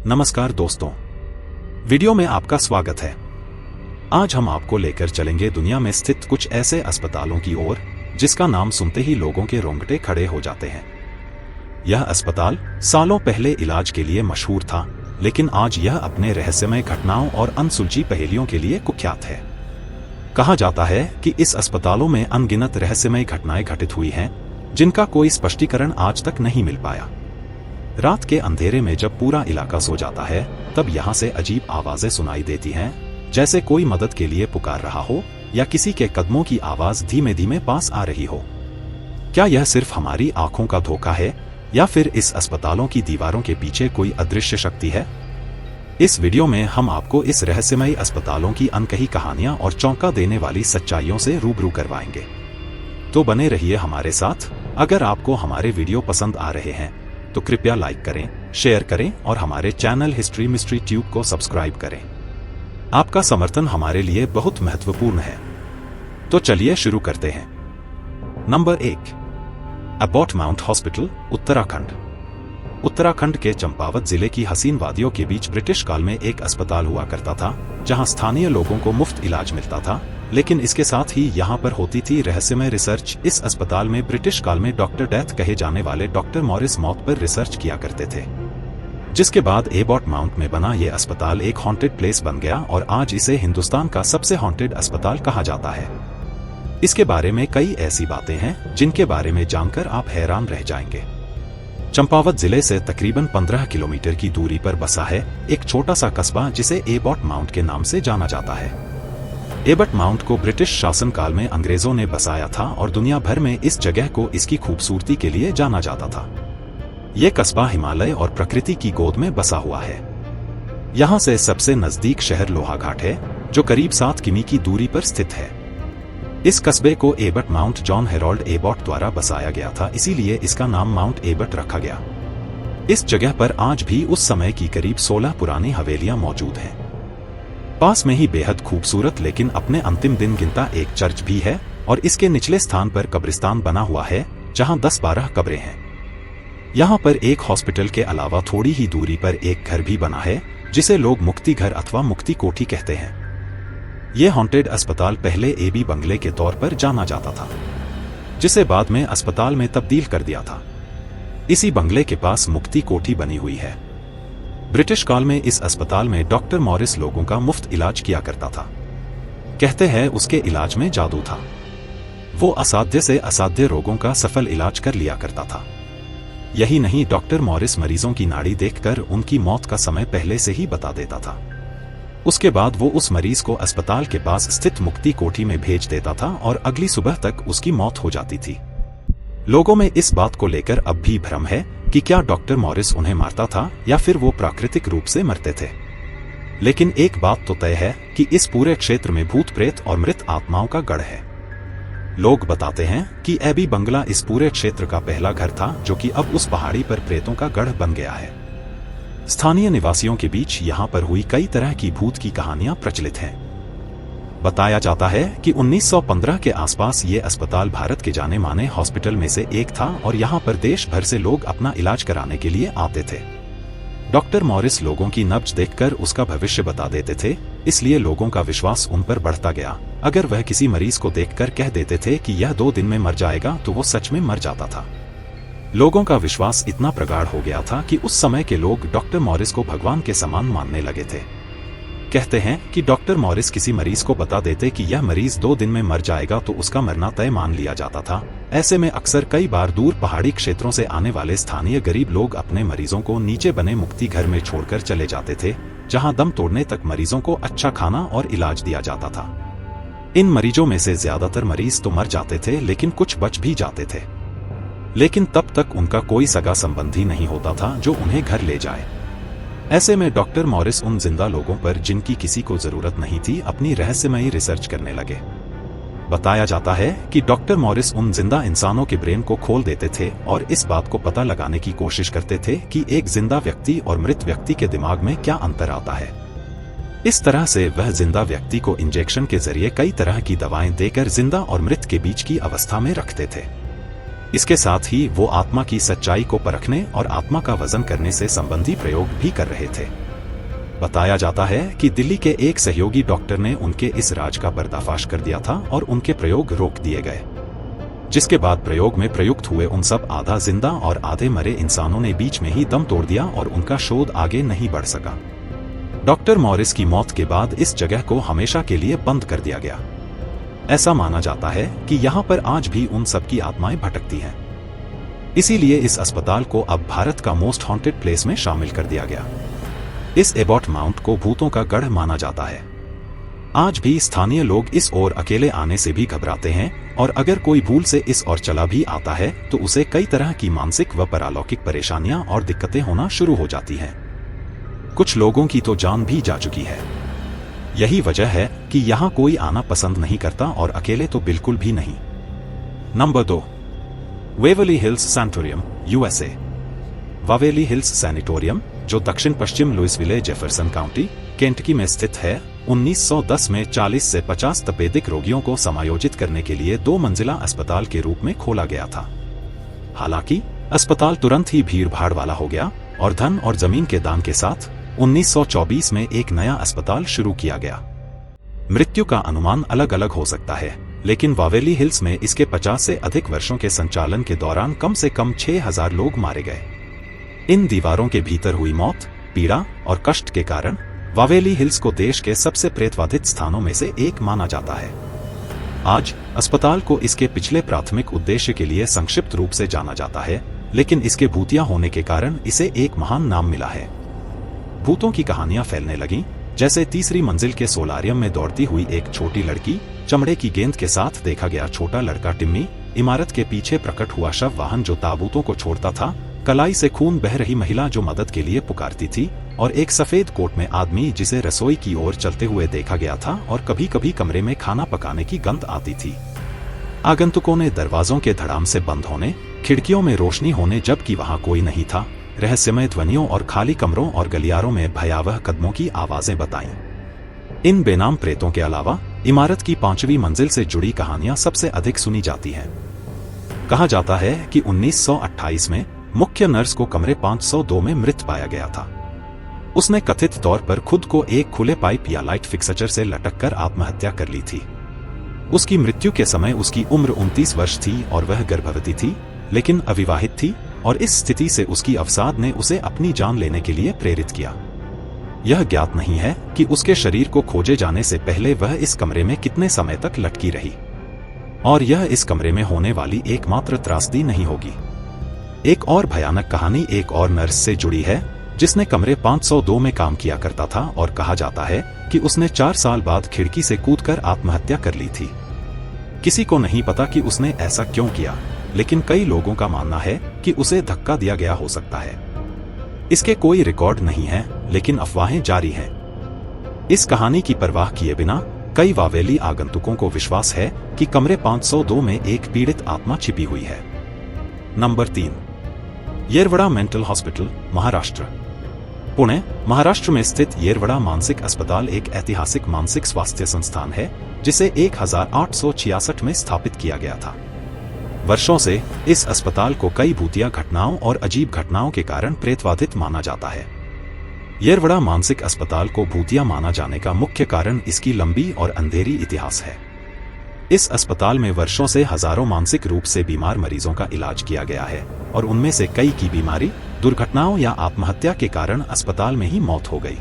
नमस्कार दोस्तों, वीडियो में आपका स्वागत है। आज हम आपको लेकर चलेंगे दुनिया में स्थित कुछ ऐसे अस्पतालों की ओर जिसका नाम सुनते ही लोगों के रोंगटे खड़े हो जाते हैं। यह अस्पताल सालों पहले इलाज के लिए मशहूर था, लेकिन आज यह अपने रहस्यमय घटनाओं और अनसुलझी पहेलियों के लिए कुख्यात है। कहा जाता है कि इस अस्पतालों में अनगिनत रहस्यमय घटनाएं घटित हुई हैं, जिनका कोई स्पष्टीकरण आज तक नहीं मिल पाया। रात के अंधेरे में जब पूरा इलाका सो जाता है, तब यहाँ से अजीब आवाजें सुनाई देती हैं, जैसे कोई मदद के लिए पुकार रहा हो या किसी के कदमों की आवाज धीमे धीमे पास आ रही हो। क्या यह सिर्फ हमारी आंखों का धोखा है, या फिर इस अस्पतालों की दीवारों के पीछे कोई अदृश्य शक्ति है? इस वीडियो में हम आपको इस रहस्यमयी अस्पतालों की अनकही कहानियां और चौंका देने वाली सच्चाइयों से रूबरू करवाएंगे। तो बने रहिए हमारे साथ। अगर आपको हमारे वीडियो पसंद आ रहे हैं तो कृपया लाइक करें, शेयर करें और हमारे चैनल हिस्ट्री मिस्ट्री ट्यूब को सब्सक्राइब करें। आपका समर्थन हमारे लिए बहुत महत्वपूर्ण है। तो चलिए शुरू करते हैं। Number 1, Abbott mount hospital, Uttarakhand. Uttarakhand के चंपावत जिले की हसीन वादियों के बीच ब्रिटिश काल में एक अस्पताल हुआ करता था, जहां स्थानीय लोगों को मुफ्त इलाज मिलता था, लेकिन इसके साथ ही यहां पर होती थी रहस्यमय रिसर्च। इस अस्पताल में ब्रिटिश काल में डॉक्टर डेथ कहे जाने वाले डॉक्टर मॉरिस मौत पर रिसर्च किया करते थे, जिसके बाद एबॉट माउंट में बना ये अस्पताल एक हॉन्टेड प्लेस बन गया और आज इसे हिंदुस्तान का सबसे हॉन्टेड अस्पताल कहा जाता है। इसके बारे में कई ऐसी बातें हैं जिनके बारे में जानकर आप हैरान रह जाएंगे। चंपावत जिले से तकरीबन 15 किलोमीटर की दूरी पर बसा है एक छोटा सा कस्बा जिसे एबॉट माउंट के नाम से जाना जाता है। एबॉट माउंट को ब्रिटिश शासनकाल में अंग्रेजों ने बसाया था और दुनिया भर में इस जगह को इसकी खूबसूरती के लिए जाना जाता था। ये कस्बा हिमालय और प्रकृति की गोद में बसा हुआ है। यहाँ से सबसे नजदीक शहर लोहाघाट है, जो करीब 7 किमी की दूरी पर स्थित है। इस कस्बे को Abbott mount John Harold Abbott द्वारा बसाया गया था, इसीलिए इसका नाम माउंट एबॉट रखा गया। इस जगह पर आज भी उस समय की करीब 16 पुरानी हवेलियां मौजूद हैं। पास में ही बेहद खूबसूरत लेकिन अपने अंतिम दिन गिनता एक चर्च भी है, और इसके निचले स्थान पर कब्रिस्तान बना हुआ है, जहां 10-12 कब्रें हैं। यहाँ पर एक हॉस्पिटल के अलावा थोड़ी ही दूरी पर एक घर भी बना है, जिसे लोग मुक्ति घर अथवा मुक्ति कोठी कहते हैं। ये हॉन्टेड अस्पताल पहले एबी बंगले के तौर पर जाना जाता था, जिसे बाद में अस्पताल में तब्दील कर दिया था। इसी बंगले के पास मुक्ति कोठी बनी हुई है। ब्रिटिश काल में इस अस्पताल में डॉक्टर मॉरिस लोगों का मुफ्त इलाज किया करता था। कहते हैं उसके इलाज में जादू था। वो असाध्य से असाध्य रोगों का सफल इलाज कर लिया करता था। यही नहीं, डॉक्टर मॉरिस मरीजों की नाड़ी देखकर उनकी मौत का समय पहले से ही बता देता था। उसके बाद वो उस मरीज को अस्पताल के पास स्थित मुक्ति कोठी में भेज देता था और अगली सुबह तक उसकी मौत हो जाती थी। लोगों में इस बात को लेकर अब भी भ्रम है कि क्या डॉक्टर मॉरिस उन्हें मारता था या फिर वो प्राकृतिक रूप से मरते थे। लेकिन एक बात तो तय है कि इस पूरे क्षेत्र में भूत प्रेत और मृत आत्माओं का गढ़ है। लोग बताते हैं कि एबी बंगला इस पूरे क्षेत्र का पहला घर था, जो कि अब उस पहाड़ी पर प्रेतों का गढ़ बन गया है। स्थानीय निवासियों के बीच यहाँ पर हुई कई तरह की भूत की कहानियां प्रचलित हैं। बताया जाता है कि 1915 के आसपास ये अस्पताल भारत के जाने माने हॉस्पिटल में से एक था और यहाँ पर देश भर से लोग अपना इलाज कराने के लिए आते थे। डॉक्टर मॉरिस लोगों की नब्ज देखकर उसका भविष्य बता देते थे, इसलिए लोगों का विश्वास उन पर बढ़ता गया। अगर वह किसी मरीज को देखकर कह देते थे कि यह 2 दिन में मर जाएगा, तो वो सच में मर जाता था। लोगों का विश्वास इतना प्रगाढ़ हो गया था कि उस समय के लोग डॉक्टर मॉरिस को भगवान के समान मानने लगे थे। कहते हैं कि डॉक्टर मॉरिस किसी मरीज को बता देते कि यह मरीज 2 दिन में मर जाएगा, तो उसका मरना तय मान लिया जाता था। ऐसे में अक्सर कई बार दूर पहाड़ी क्षेत्रों से आने वाले स्थानीय गरीब लोग अपने मरीजों को नीचे बने मुक्ति घर में छोड़कर चले जाते थे, जहां दम तोड़ने तक मरीजों को अच्छा खाना और इलाज दिया जाता था। इन मरीजों में से ज्यादातर मरीज तो मर जाते थे, लेकिन कुछ बच भी जाते थे। लेकिन तब तक उनका कोई सगा संबंधी नहीं होता था जो उन्हें घर ले जाए। ऐसे में डॉक्टर मॉरिस उन जिंदा लोगों पर जिनकी किसी को जरूरत नहीं थी, अपनी रहस्यमयी रिसर्च करने लगे। बताया जाता है कि डॉक्टर मॉरिस उन जिंदा इंसानों के ब्रेन को खोल देते थे और इस बात को पता लगाने की कोशिश करते थे कि एक जिंदा व्यक्ति और मृत व्यक्ति के दिमाग में क्या अंतर आता है। इस तरह से वह जिंदा व्यक्ति को इंजेक्शन के जरिए कई तरह की दवाएं देकर जिंदा और मृत के बीच की अवस्था में रखते थे। इसके साथ ही वो आत्मा की सच्चाई को परखने और आत्मा का वजन करने से संबंधी प्रयोग भी कर रहे थे। बताया जाता है कि दिल्ली के एक सहयोगी डॉक्टर ने उनके इस राज का पर्दाफाश कर दिया था और उनके प्रयोग रोक दिए गए, जिसके बाद प्रयोग में प्रयुक्त हुए उन सब आधा जिंदा और आधे मरे इंसानों ने बीच में ही दम तोड़ दिया और उनका शोध आगे नहीं बढ़ सका। डॉक्टर मॉरिस की मौत के बाद इस जगह को हमेशा के लिए बंद कर दिया गया। ऐसा माना जाता है कि यहाँ पर आज भी उन सब की आत्माएं भटकती हैं। इसीलिए इस अस्पताल को अब भारत का मोस्ट हॉन्टेड प्लेस में शामिल कर दिया गया। इस एबॉट माउंट को भूतों का गढ़ माना जाता है। आज भी स्थानीय लोग इस ओर अकेले आने से भी घबराते हैं और अगर कोई भूल से इस ओर चला भी आता है तो उसे कई तरह की मानसिक व पारलौकिक परेशानियां और दिक्कतें होना शुरू हो जाती हैं। कुछ लोगों की तो जान भी जा चुकी है। यही वजह है कि यहाँ कोई आना पसंद नहीं करता और अकेले तो बिल्कुल भी नहीं। Number 2, Waverly Hills sanatorium, USA. Waverly Hills sanatorium, जो दक्षिण पश्चिम लुइसविले, जेफरसन काउंटी, केंटकी में स्थित है, 1910 में 40 से 50 तपेदिक रोगियों को समायोजित करने के लिए 2 मंजिला अस्पताल के रूप में खोला गया था। हालांकि अस्पताल तुरंत ही भीड़ भाड़ वाला हो गया और धन और जमीन के दान के साथ 1924 में एक नया अस्पताल शुरू किया गया। मृत्यु का अनुमान अलग अलग हो सकता है, लेकिन वावेली हिल्स में इसके 50 से अधिक वर्षों के संचालन के दौरान कम से कम 6000 लोग मारे गए। इन दीवारों के भीतर हुई मौत, पीड़ा और कष्ट के कारण वावेली हिल्स को देश के सबसे प्रेतबाधित स्थानों में से एक माना जाता है। आज अस्पताल को इसके पिछले प्राथमिक उद्देश्य के लिए संक्षिप्त रूप से जाना जाता है, लेकिन इसके भूतिया होने के कारण इसे एक महान नाम मिला है। भूतों की कहानियां फैलने लगीं, जैसे तीसरी मंजिल के सोलारियम में दौड़ती हुई एक छोटी लड़की, चमड़े की गेंद के साथ देखा गया छोटा लड़का टिम्मी, इमारत के पीछे प्रकट हुआ शव वाहन जो ताबूतों को छोड़ता था, कलाई से खून बह रही महिला जो मदद के लिए पुकारती थी, और एक सफेद कोट में आदमी जिसे रसोई की ओर चलते हुए देखा गया था और कभी कभी कमरे में खाना पकाने की गंध आती थी। आगंतुकों ने दरवाजों के धड़ाम से बंद होने, खिड़कियों में रोशनी होने जबकि वहां कोई नहीं था, रहस्यमय ध्वनियों और खाली कमरों और गलियारों में भयावह कदमों की आवाजें बताईं। इन बेनाम प्रेतों के अलावा इमारत की 5वीं मंजिल से जुड़ी कहानियां सबसे अधिक सुनी जाती हैं। कहा जाता है कि 1928 में मुख्य नर्स को कमरे 502 में मृत पाया गया था। उसने कथित तौर पर खुद को एक खुले पाइप या लाइट फिक्सचर से लटककर आत्महत्या कर ली थी। उसकी मृत्यु के समय उसकी उम्र 29 वर्ष थी और वह गर्भवती थी, लेकिन अविवाहित थी, और इस स्थिति से उसकी अवसाद ने उसे अपनी जान लेने के लिए प्रेरित किया। यह ज्ञात नहीं है कि उसके शरीर को खोजे जाने से पहले वह इस कमरे में कितने समय तक लटकी रही, और यह इस कमरे में होने वाली एकमात्र त्रासदी नहीं होगी। एक और भयानक कहानी एक और नर्स से जुड़ी है, जिसने कमरे 502 में काम किया करता था और कहा जाता है कि उसने 4 साल बाद खिड़की से कूदकर आत्महत्या कर ली थी। किसी को नहीं पता कि उसने ऐसा क्यों किया, लेकिन कई लोगों का मानना है कि उसे धक्का दिया गया हो सकता है। इसके कोई रिकॉर्ड नहीं है, लेकिन अफवाहें जारी हैं। इस कहानी की परवाह किए बिना कई वावेली आगंतुकों को विश्वास है कि कमरे 502 में एक पीड़ित आत्मा छिपी हुई है। Number 3, Yerwada mental hospital, Maharashtra. Pune, Maharashtra में स्थित येरवड़ा मानसिक अस्पताल एक ऐतिहासिक मानसिक स्वास्थ्य संस्थान है, जिसे 1866 में स्थापित किया गया था। वर्षों से इस अस्पताल को कई भूतिया घटनाओं और अजीब घटनाओं के कारण प्रेतबाधित माना जाता है। येरवड़ा मानसिक अस्पताल को भूतिया माना जाने का मुख्य कारण इसकी लंबी और अंधेरी इतिहास है। इस अस्पताल में वर्षों से हजारों मानसिक रूप से बीमार मरीजों का इलाज किया गया है, और उनमें से कई की बीमारी, दुर्घटनाओं या आत्महत्या के कारण अस्पताल में ही मौत हो गई।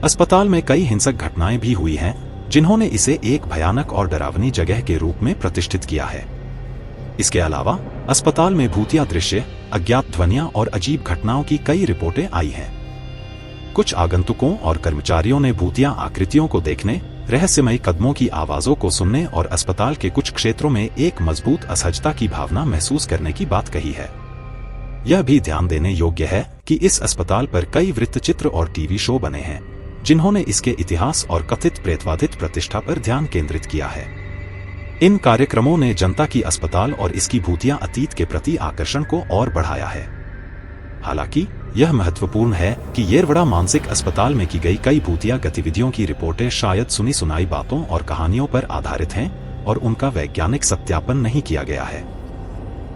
अस्पताल में कई हिंसक घटनाएं भी हुई हैं, जिन्होंने इसे एक भयानक और डरावनी जगह के रूप में प्रतिष्ठित किया है। इसके अलावा अस्पताल में भूतिया दृश्य, अज्ञात ध्वनियां और अजीब घटनाओं की कई रिपोर्टें आई हैं। कुछ आगंतुकों और कर्मचारियों ने भूतिया आकृतियों को देखने, रहस्यमयी कदमों की आवाजों को सुनने और अस्पताल के कुछ क्षेत्रों में एक मजबूत असहजता की भावना महसूस करने की बात कही है। यह भी ध्यान देने योग्य है कि इस अस्पताल पर कई वृत्तचित्र और टीवी शो बने हैं, जिन्होंने इसके इतिहास और कथित प्रेतबाधित प्रतिष्ठा पर ध्यान केंद्रित किया है। इन कार्यक्रमों ने जनता की अस्पताल और इसकी भूतिया अतीत के प्रति आकर्षण को और बढ़ाया है। हालांकि यह महत्वपूर्ण है कि येरवड़ा मानसिक अस्पताल में की गई कई भूतिया गतिविधियों की रिपोर्टें शायद सुनी सुनाई बातों और कहानियों पर आधारित हैं और उनका वैज्ञानिक सत्यापन नहीं किया गया है।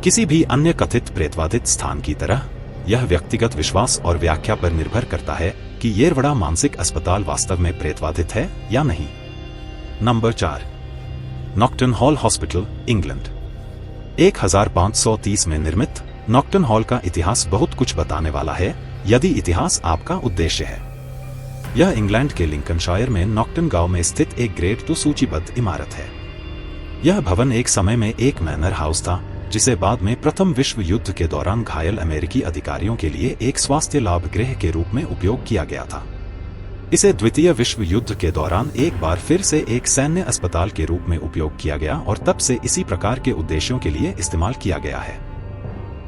किसी भी अन्य कथित प्रेतवादित स्थान की तरह यह व्यक्तिगत विश्वास और व्याख्या पर निर्भर करता है कि येरवड़ा मानसिक अस्पताल वास्तव में प्रेतवादित है या नहीं। Number 4, Nocton Hall hospital, England. 1530 में निर्मित नॉक्टन हॉल का इतिहास बहुत कुछ बताने वाला है, यदि इतिहास आपका उद्देश्य है। यह इंग्लैंड के लिंकनशायर में नॉक्टन गांव में स्थित एक ग्रेड 2 सूचीबद्ध इमारत है। यह भवन एक समय में एक मैनर हाउस था, जिसे बाद में प्रथम विश्व युद्ध के दौरान घायल अमेरिकी अधिकारियों के लिए एक स्वास्थ्य लाभ गृह के रूप में उपयोग किया गया था। इसे द्वितीय विश्व युद्ध के दौरान एक बार फिर से एक सैन्य अस्पताल के रूप में उपयोग किया गया और तब से इसी प्रकार के उद्देश्यों के लिए इस्तेमाल किया गया है।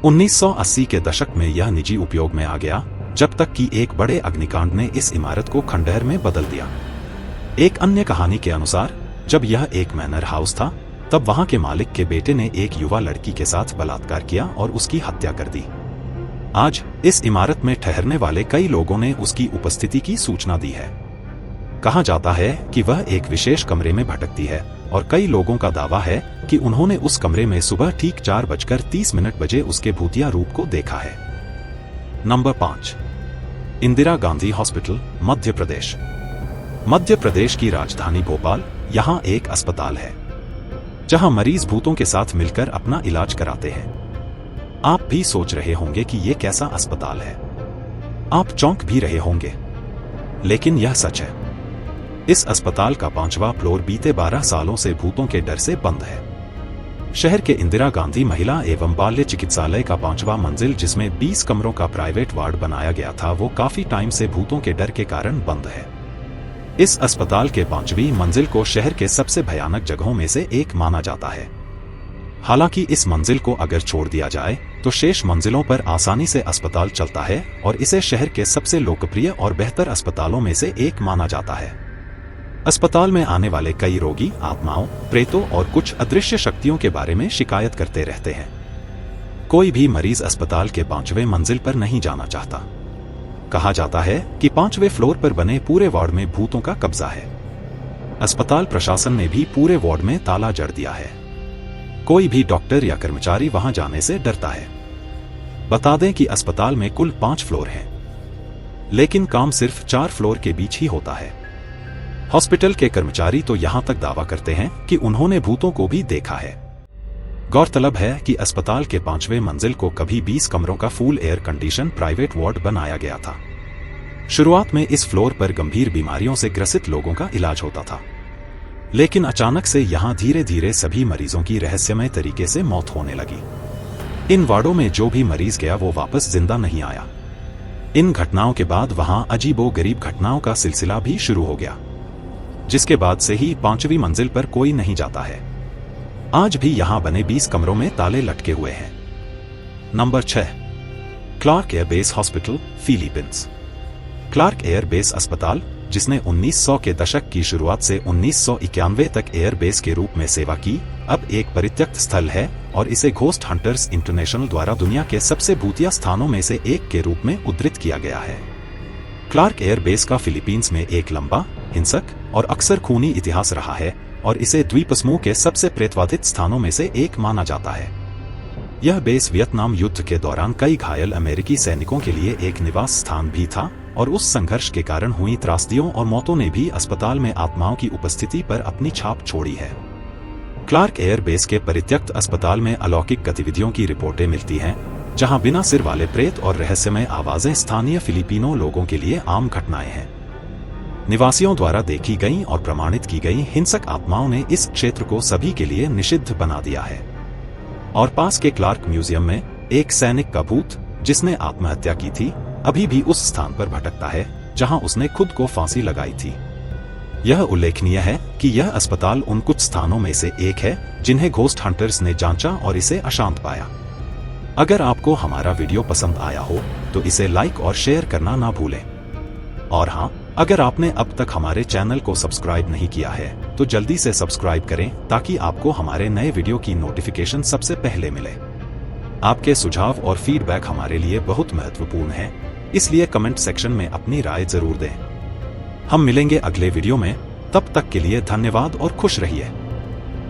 1980 के दशक में यह निजी उपयोग में आ गया, जब तक कि एक बड़े अग्निकांड ने इस इमारत को खंडहर में बदल दिया। एक अन्य कहानी के अनुसार जब यह एक मैनर हाउस था, तब वहां के मालिक के बेटे ने एक युवा लड़की के साथ बलात्कार किया और उसकी हत्या कर दी। आज इस इमारत में ठहरने वाले कई लोगों ने उसकी उपस्थिति की सूचना दी है। कहा जाता है कि वह एक विशेष कमरे में भटकती है और कई लोगों का दावा है कि उन्होंने उस कमरे में सुबह ठीक 4:30 बजे उसके भूतिया रूप को देखा है। Number 5, Indira Gandhi hospital, Madhya Pradesh. मध्य प्रदेश की राजधानी भोपाल, यहां एक अस्पताल है जहां मरीज भूतों के साथ मिलकर अपना इलाज कराते हैं। आप भी सोच रहे होंगे कि यह कैसा अस्पताल है। आप चौंक भी रहे होंगे, लेकिन यह सच है। इस अस्पताल का 5वां फ्लोर बीते 12 सालों से भूतों के डर से बंद है। शहर के इंदिरा गांधी महिला एवं बाल्य चिकित्सालय का 5वां मंजिल, जिसमें 20 कमरों का प्राइवेट वार्ड बनाया गया था, वो काफी टाइम से भूतों के डर के कारण बंद है। इस अस्पताल के 5वीं मंजिल को शहर के सबसे भयानक जगहों में से एक माना जाता है। हालांकि इस मंजिल को अगर छोड़ दिया जाए तो शेष मंजिलों पर आसानी से अस्पताल चलता है और इसे शहर के सबसे लोकप्रिय और बेहतर अस्पतालों में से एक माना जाता है। अस्पताल में आने वाले कई रोगी आत्माओं, प्रेतों और कुछ अदृश्य शक्तियों के बारे में शिकायत करते रहते हैं। कोई भी मरीज अस्पताल के 5वें मंजिल पर नहीं जाना चाहता। कहा जाता है कि 5वें फ्लोर पर बने पूरे वार्ड में भूतों का कब्जा है। अस्पताल प्रशासन ने भी पूरे वार्ड में ताला जड़ दिया है। कोई भी डॉक्टर या कर्मचारी वहां जाने से डरता है। बता दें कि अस्पताल में कुल 5 फ्लोर हैं, लेकिन काम सिर्फ 4 फ्लोर के बीच ही होता है। हॉस्पिटल के कर्मचारी तो यहां तक दावा करते हैं कि उन्होंने भूतों को भी देखा है। गौरतलब है कि अस्पताल के 5वें मंजिल को कभी 20 कमरों का full air condition private ward बनाया गया था। शुरुआत में इस फ्लोर पर गंभीर बीमारियों से ग्रसित लोगों का इलाज होता था, लेकिन अचानक से यहां धीरे धीरे सभी मरीजों की रहस्यमय तरीके से मौत होने लगी। इन वार्डों में जो भी मरीज गया वो वापस जिंदा नहीं आया। इन घटनाओं के बाद वहां अजीबोगरीब घटनाओं का सिलसिला भी शुरू हो गया, जिसके बाद से ही 5वीं मंजिल पर कोई नहीं जाता है। आज भी यहां बने 20 कमरों में ताले लटके हुए हैं। Number 6, Clark air base hospital, Philippines. Clark air base अस्पताल, जिसने 1900 के दशक की शुरुआत से 1991 तक एयर बेस के रूप में सेवा की, अब एक परित्यक्त स्थल है और इसे घोस्ट हंटर्स इंटरनेशनल द्वारा दुनिया के सबसे भूतिया स्थानों में से एक के रूप में उद्धृत किया गया है। क्लार्क एयर बेस का फिलीपींस में एक लंबा, हिंसक और अक्सर खूनी इतिहास रहा है और इसे द्वीप समूह के सबसे प्रेतवादित स्थानों में से एक माना जाता है। यह बेस वियतनाम युद्ध के दौरान कई घायल अमेरिकी सैनिकों के लिए एक निवास स्थान भी था और उस संघर्ष के कारण हुई त्रासदियों और मौतों ने भी अस्पताल में आत्माओं की उपस्थिति पर अपनी छाप छोड़ी है। क्लार्क एयर बेस के परित्यक्त अस्पताल में अलौकिक गतिविधियों की रिपोर्टें मिलती हैं, जहां बिना सिर वाले प्रेत और रहस्यमय आवाजें स्थानीय फिलिपिनो लोगों के लिए आम घटनाएं हैं। निवासियों द्वारा देखी गई और प्रमाणित की गई हिंसक आत्माओं ने इस क्षेत्र को सभी के लिए निषिद्ध बना दिया है। और पास के क्लार्क म्यूजियम में एक सैनिक का भूत, जिसने आत्महत्या की थी, अभी भी उस स्थान पर भटकता है जहां उसने खुद को फांसी लगाई थी। यह उल्लेखनीय है कि यह अस्पताल उन कुछ स्थानों में से एक है जिन्हें घोस्ट हंटर्स ने जांचा और इसे अशांत पाया। अगर आपको हमारा वीडियो पसंद आया हो तो इसे लाइक और शेयर करना ना भूलें। और हां, अगर आपने अब तक हमारे चैनल को सब्सक्राइब नहीं किया है तो जल्दी से सब्सक्राइब करें ताकि आपको हमारे नए वीडियो की नोटिफिकेशन सबसे पहले मिले। आपके सुझाव और फीडबैक हमारे लिए बहुत महत्वपूर्ण है, इसलिए कमेंट सेक्शन में अपनी राय जरूर दें। हम मिलेंगे अगले वीडियो में, तब तक के लिए धन्यवाद और खुश रहिए।